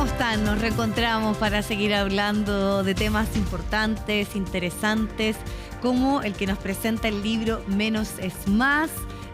están? Nos reencontramos para seguir hablando de temas importantes, interesantes, como el que nos presenta el libro Menos es Más.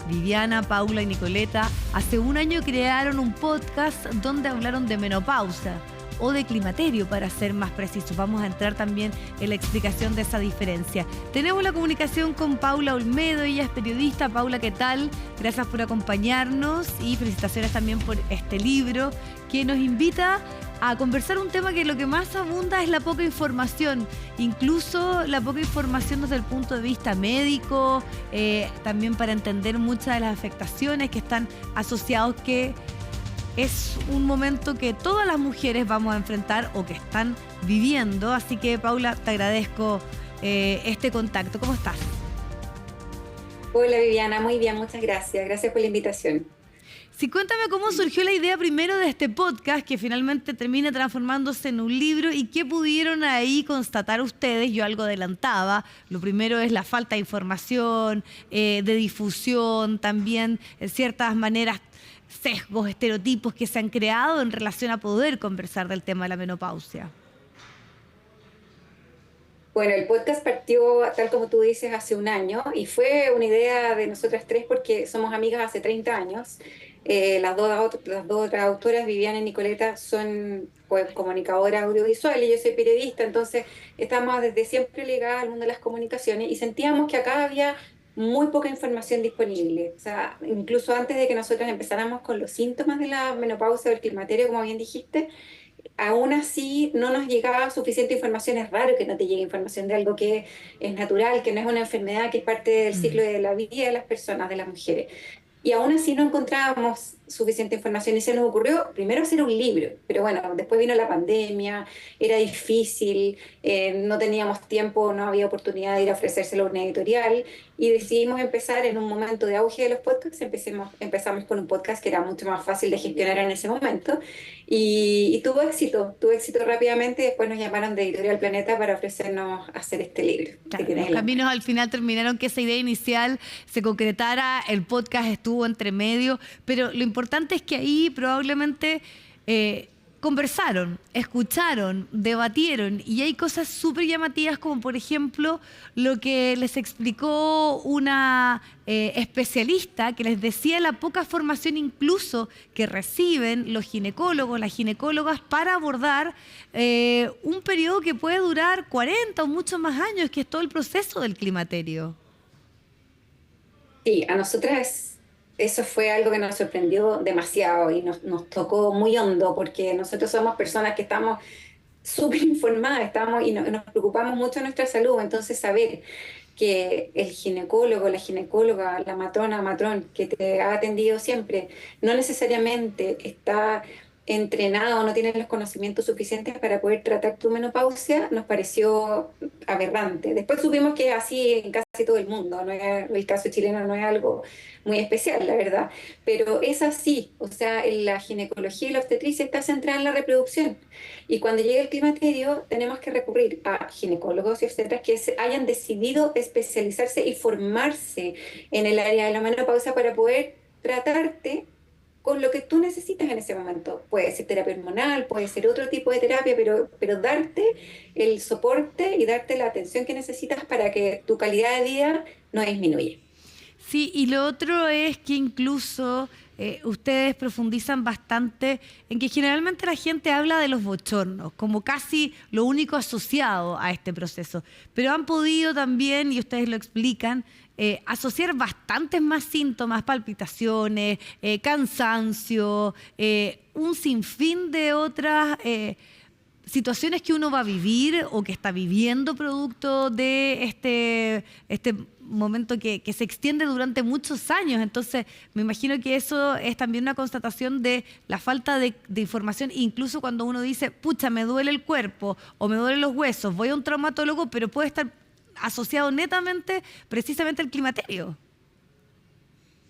Viviana, Paula y Nicoleta hace un año crearon un podcast donde hablaron de menopausia o de climaterio, para ser más precisos. Vamos a entrar también en la explicación de esa diferencia. Tenemos la comunicación con Paula Olmedo, ella es periodista. Paula, ¿qué tal? Gracias por acompañarnos y felicitaciones también por este libro que nos invita a conversar un tema que lo que más abunda es la poca información, incluso la poca información desde el punto de vista médico, también para entender muchas de las afectaciones que están asociados, que es un momento que todas las mujeres vamos a enfrentar o que están viviendo. Así que, Paula, te agradezco este contacto. ¿Cómo estás? Hola, Viviana, muy bien, muchas gracias. Gracias por la invitación. Sí, cuéntame cómo surgió la idea primero de este podcast, que finalmente termina transformándose en un libro, y qué pudieron ahí constatar ustedes. Yo algo adelantaba. Lo primero es la falta de información, de difusión, también en ciertas maneras sesgos, estereotipos que se han creado en relación a poder conversar del tema de la menopausia. Bueno, el podcast partió, tal como tú dices, hace un año, y fue una idea de nosotras tres porque somos amigas hace 30 años. Las dos otras autoras, Viviana y Nicoleta, son pues, comunicadoras audiovisuales, y yo soy periodista, entonces estamos desde siempre ligadas al mundo de las comunicaciones y sentíamos que acá había muy poca información disponible. O sea, incluso antes de que nosotros empezáramos con los síntomas de la menopausia o el climaterio, como bien dijiste, aún así no nos llegaba suficiente información. Es raro que no te llegue información de algo que es natural, que no es una enfermedad, que es parte del ciclo de la vida de las personas, de las mujeres. Y aún así no encontrábamos suficiente información, y se nos ocurrió primero hacer un libro, pero bueno, después vino la pandemia, era difícil, no teníamos tiempo, no había oportunidad de ir a ofrecérselo a una editorial, y decidimos empezar en un momento de auge de los podcasts. Empezamos con un podcast que era mucho más fácil de gestionar en ese momento, y tuvo éxito rápidamente. Después nos llamaron de Editorial Planeta para ofrecernos hacer este libro. Claro, los caminos al final terminaron que esa idea inicial se concretara, el podcast estuvo entre medio, pero lo importante es que ahí probablemente conversaron, escucharon, debatieron, y hay cosas súper llamativas, como por ejemplo lo que les explicó una especialista, que les decía la poca formación incluso que reciben los ginecólogos, las ginecólogas, para abordar un periodo que puede durar 40 o muchos más años, que es todo el proceso del climaterio. Sí, a nosotras eso fue algo que nos sorprendió demasiado y nos tocó muy hondo, porque nosotros somos personas que estamos súper informadas, nos preocupamos mucho de nuestra salud. Entonces, saber que el ginecólogo, la ginecóloga, la matrona, matrón que te ha atendido siempre, no necesariamente está entrenado, no tiene los conocimientos suficientes para poder tratar tu menopausia, nos pareció aberrante. Después supimos que es así en casi todo el mundo, no es, el caso chileno no es algo muy especial, la verdad, pero es así. O sea, la ginecología y la obstetricia está centrada en la reproducción, y cuando llega el climaterio tenemos que recurrir a ginecólogos y obstetras que hayan decidido especializarse y formarse en el área de la menopausia para poder tratarte con lo que tú necesitas en ese momento. Puede ser terapia hormonal, puede ser otro tipo de terapia, pero darte el soporte y darte la atención que necesitas para que tu calidad de vida no disminuya. Sí, y lo otro es que incluso ustedes profundizan bastante en que generalmente la gente habla de los bochornos como casi lo único asociado a este proceso, pero han podido también, y ustedes lo explican, asociar bastantes más síntomas: palpitaciones, cansancio, un sinfín de otras situaciones que uno va a vivir o que está viviendo producto de este momento que se extiende durante muchos años. Entonces, me imagino que eso es también una constatación de la falta de información. Incluso cuando uno dice, pucha, me duele el cuerpo o me duelen los huesos, voy a un traumatólogo, pero puede estar asociado netamente precisamente al climaterio.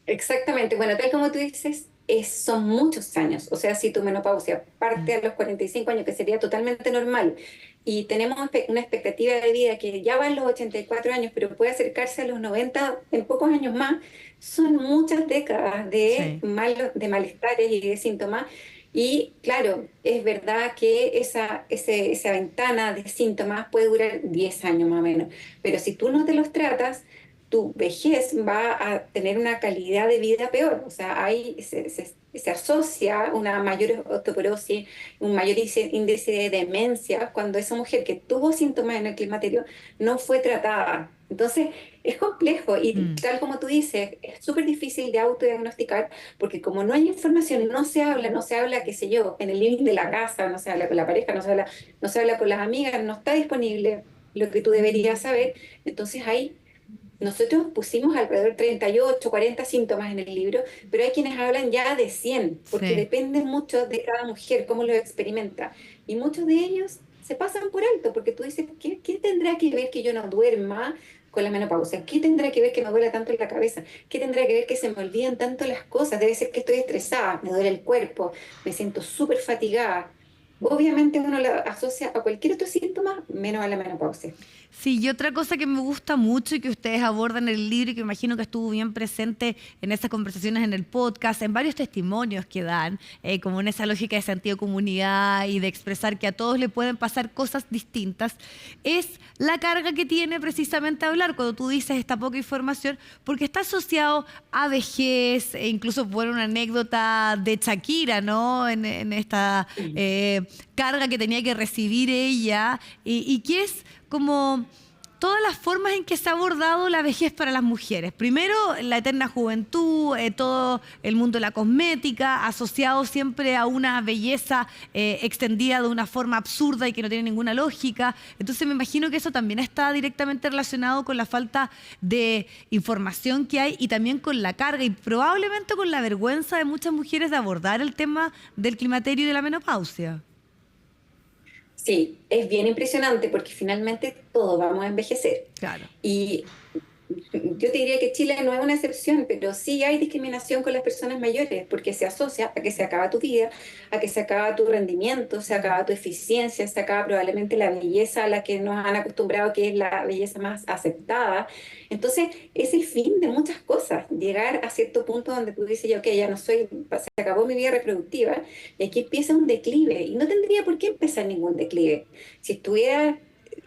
Exactamente. Bueno, tal como tú dices, son muchos años. O sea, si tu menopausia parte a los 45 años, que sería totalmente normal, y tenemos una expectativa de vida que ya va en los 84 años, pero puede acercarse a los 90 en pocos años más, son muchas décadas de, Sí. de malestares y de síntomas. Y claro, es verdad que esa ventana de síntomas puede durar 10 años más o menos, pero si tú no te los tratas, tu vejez va a tener una calidad de vida peor. O sea, se asocia una mayor osteoporosis, un mayor índice de demencia cuando esa mujer que tuvo síntomas en el climaterio no fue tratada. Entonces, es complejo y Mm, tal como tú dices, es súper difícil de autodiagnosticar porque como no hay información, no se habla, qué sé yo, en el living de la casa, no se habla con la pareja, no se habla con las amigas, no está disponible lo que tú deberías saber. Entonces ahí nosotros pusimos alrededor de 38, 40 síntomas en el libro, pero hay quienes hablan ya de 100 porque sí. depende mucho de cada mujer, cómo lo experimenta. Y muchos de ellos se pasan por alto, porque tú dices, ¿qué tendrá que ver que yo no duerma con la menopausia? ¿Qué tendrá que ver que me duele tanto en la cabeza? ¿Qué tendrá que ver que se me olvidan tanto las cosas? Debe ser que estoy estresada, me duele el cuerpo, me siento súper fatigada. Obviamente uno la asocia a cualquier otro síntoma menos a la menopausia. Sí, y otra cosa que me gusta mucho y que ustedes abordan en el libro y que imagino que estuvo bien presente en esas conversaciones en el podcast, en varios testimonios que dan, como en esa lógica de sentido de comunidad y de expresar que a todos le pueden pasar cosas distintas, es la carga que tiene precisamente hablar cuando tú dices esta poca información, porque está asociado a vejez, e incluso por una anécdota de Shakira, ¿no? En esta carga que tenía que recibir ella y que es como todas las formas en que se ha abordado la vejez para las mujeres. Primero, la eterna juventud, todo el mundo de la cosmética, asociado siempre a una belleza extendida de una forma absurda y que no tiene ninguna lógica. Entonces me imagino que eso también está directamente relacionado con la falta de información que hay y también con la carga y probablemente con la vergüenza de muchas mujeres de abordar el tema del climaterio y de la menopausia. Sí, es bien impresionante porque finalmente todos vamos a envejecer. Claro. Y yo te diría que Chile no es una excepción, pero sí hay discriminación con las personas mayores, porque se asocia a que se acaba tu vida, a que se acaba tu rendimiento, se acaba tu eficiencia, se acaba probablemente la belleza a la que nos han acostumbrado, que es la belleza más aceptada. Entonces, es el fin de muchas cosas, llegar a cierto punto donde tú dices, ya, ok, ya no soy, se acabó mi vida reproductiva, y aquí empieza un declive, y no tendría por qué empezar ningún declive. Si estuviera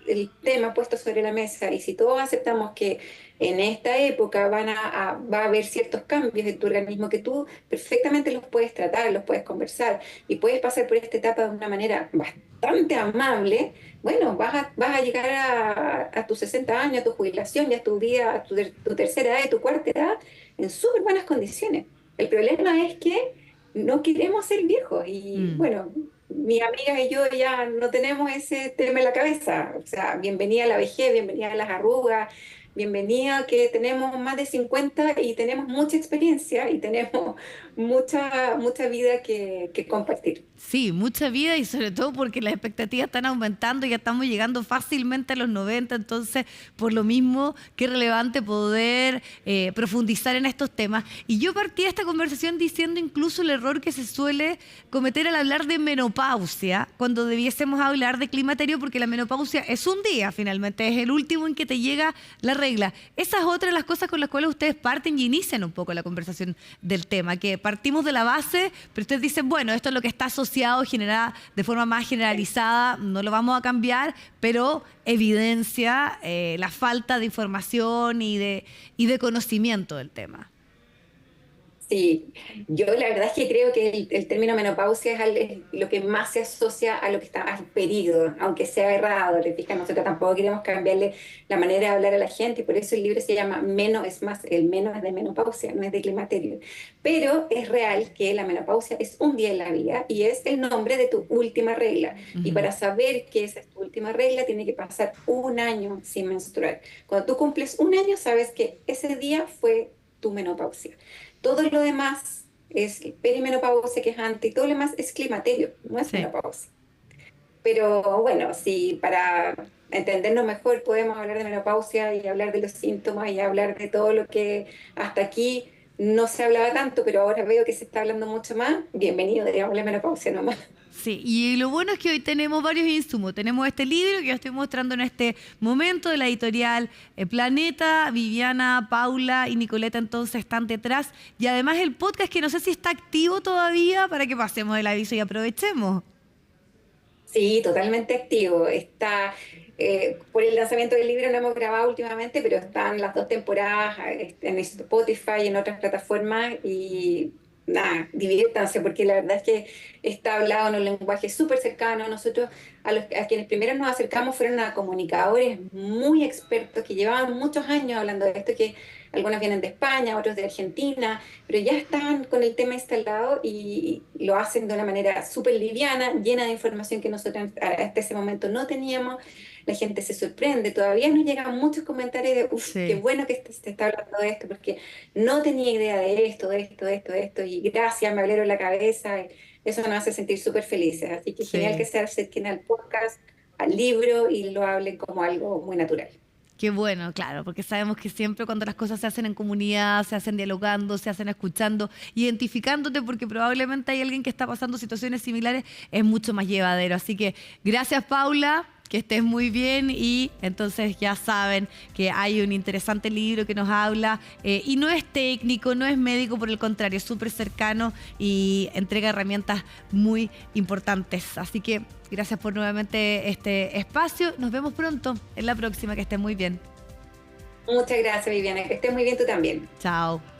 el tema puesto sobre la mesa y si todos aceptamos que en esta época va a haber ciertos cambios en tu organismo que tú perfectamente los puedes tratar, los puedes conversar y puedes pasar por esta etapa de una manera bastante amable, bueno, vas a llegar a tus 60 años, a tu jubilación, ya a tu vida, a tu tercera edad y tu cuarta edad en súper buenas condiciones. El problema es que no queremos ser viejos y Mm. bueno, mis amigas y yo ya no tenemos ese tema en la cabeza. O sea, bienvenida a la vejez, bienvenida a las arrugas, bienvenida que tenemos más de 50 y tenemos mucha experiencia y tenemos mucha vida que compartir. Sí, mucha vida y sobre todo porque las expectativas están aumentando y ya estamos llegando fácilmente a los 90, entonces por lo mismo qué relevante poder profundizar en estos temas. Y yo partí esta conversación diciendo incluso el error que se suele cometer al hablar de menopausia, cuando debiésemos hablar de climaterio, porque la menopausia es un día finalmente, es el último en que te llega la regla. Esa es otra de las cosas con las cuales ustedes parten y inician un poco la conversación del tema, que partimos de la base, pero ustedes dicen, bueno, esto es lo que está asociado, generada de forma más generalizada, no lo vamos a cambiar, pero evidencia la falta de información y de conocimiento del tema. Sí, yo la verdad es que creo que el término menopausia es lo que más se asocia a lo que está al periodo, aunque sea errado, le fijas, nosotros tampoco queremos cambiarle la manera de hablar a la gente y por eso el libro se llama Menos es más, el menos es de menopausia, no es de climaterio. Pero es real que la menopausia es un día en la vida y es el nombre de tu última regla. Y Ujú. para saber que esa es tu última regla, tiene que pasar un año sin menstruar. Cuando tú cumples un año, sabes que ese día fue tu menopausia. Todo lo demás es perimenopausia, que es antes, y todo lo demás es climaterio, no es Sí. menopausia. Pero bueno, si para entendernos mejor podemos hablar de menopausia y hablar de los síntomas y hablar de todo lo que hasta aquí no se hablaba tanto, pero ahora veo que se está hablando mucho más. Bienvenido, digamos, la menopausia nomás. Sí, y lo bueno es que hoy tenemos varios insumos. Tenemos este libro que yo estoy mostrando en este momento de la editorial Planeta. Viviana, Paula y Nicoleta entonces están detrás. Y además el podcast que no sé si está activo todavía para que pasemos el aviso y aprovechemos. Sí, totalmente activo. Está, por el lanzamiento del libro no hemos grabado últimamente, pero están las 2 temporadas en Spotify y en otras plataformas y nada, diviértanse porque la verdad es que está hablado en un lenguaje súper cercano. Nosotros a quienes primero nos acercamos fueron a comunicadores muy expertos que llevaban muchos años hablando de esto, que algunos vienen de España, otros de Argentina, pero ya están con el tema instalado y lo hacen de una manera súper liviana, llena de información que nosotros hasta ese momento no teníamos. La gente se sorprende, todavía nos llegan muchos comentarios de, uff, qué Sí, bueno que se está hablando de esto, porque no tenía idea de esto, de esto, de esto, de esto, y gracias, me abrieron la cabeza. Eso nos hace sentir súper felices. Así que genial que sí. se acerquen al podcast, al libro y lo hablen como algo muy natural. Qué bueno, claro, porque sabemos que siempre cuando las cosas se hacen en comunidad, se hacen dialogando, se hacen escuchando, identificándote, porque probablemente hay alguien que está pasando situaciones similares, es mucho más llevadero. Así que gracias, Paula, que estés muy bien y entonces ya saben que hay un interesante libro que nos habla y no es técnico, no es médico, por el contrario, es súper cercano y entrega herramientas muy importantes. Así que gracias por nuevamente este espacio. Nos vemos pronto en la próxima, que estén muy bien. Muchas gracias, Viviana. Que estés muy bien tú también. Chao.